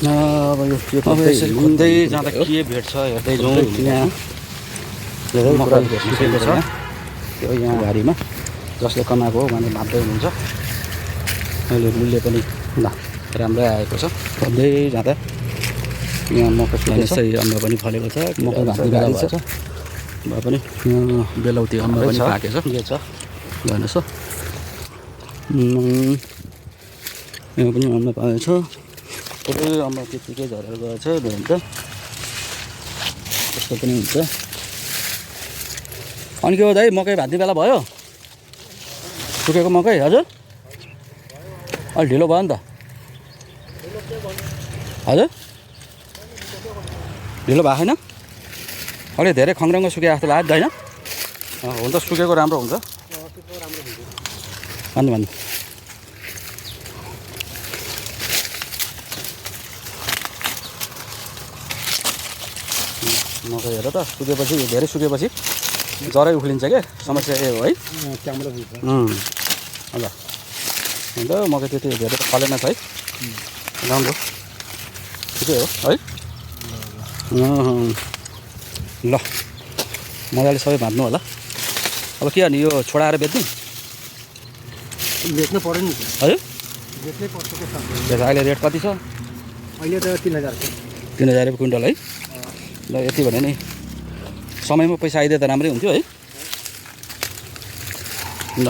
अब यो अब यसरी घुम्दै जाँदा के भेट्छ हेर्दै जाउँ। यहाँ धेरै कुराहरू भेट्नु छ त्यो यहाँ घारीमा जसले कमाएको हो उहाँले भाप्दै हुनुहुन्छ। अहिले मूल्य पनि ल राम्रै आएको छ। घुम्दै जाँदा यहाँ मकै सही अम्बा पनि फलेको छ, मकै भाँच्ने बारी छ भए पनि बेलौती अम्बा पनि पाकेछ। के छ हेर्नुहोस् यहाँ पनि अम्बा पाएछ। सबै अम्बा त्यत्तिकै झरेर गएछ भन्छ त्यस्तो पनि हुन्छ। अनि के हो दाइ मकै भाँच्ने बेला भयो? सुकेको मकै हजुर अलि ढिलो भयो नि त हजुर ढिलो भएको छैन? अलि धेरै खङ्ग्राङ्गो सुकेको जस्तो लाग्यो होइन? हुन्छ सुकेको राम्रो हुन्छ भन्नु भन्नु मकै हेर त सुकेपछि धेरै सुकेपछि जरै उफ्लिन्छ क्या समस्या ए हो है। ल अन्त मकै त्यति धेरै त फलेन छ है राम्रो ठिकै हो है। ल मजाले सबै भाँच्नु होला। अब के गर्ने यो छोडाएर बेच्ने? बेच्नु पऱ्यो नि हजुर बेच्नै पर्छ के छ अहिले रेट कति छ? अहिले त 3000 छ 3000 रुपियाँ क्विन्टल है। ल यति भने नि समयमा पैसा आइदिए त राम्रै हुन्थ्यो है। ल